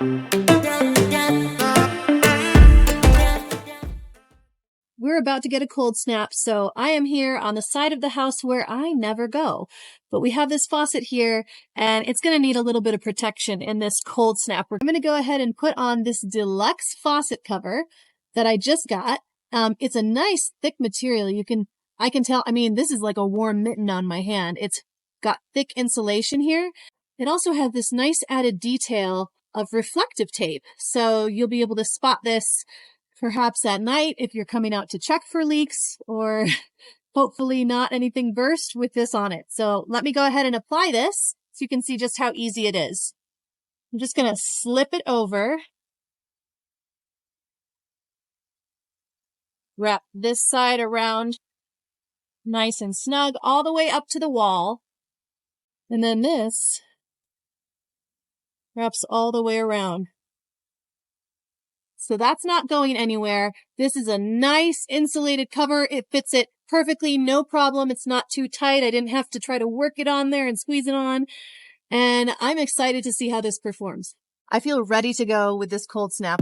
We're about to get a cold snap, so I am here on the side of the house where I never go. But we have this faucet here, and it's going to need a little bit of protection in this cold snap. I'm going to go ahead and put on this DELUX faucet cover that I just got. It's a nice thick material. I can tell, I mean, this is like a warm mitten on my hand. It's got thick insulation here. It also has this nice added detail of reflective tape. So you'll be able to spot this perhaps at night if you're coming out to check for leaks, or hopefully not anything burst with this on it. So let me go ahead and apply this so you can see just how easy it is. I'm just going to slip it over. Wrap this side around nice and snug all the way up to the wall. And then this wraps all the way around. So that's not going anywhere. This is a nice insulated cover. It fits it perfectly, no problem. It's not too tight. I didn't have to try to work it on there and squeeze it on. And I'm excited to see how this performs. I feel ready to go with this cold snap.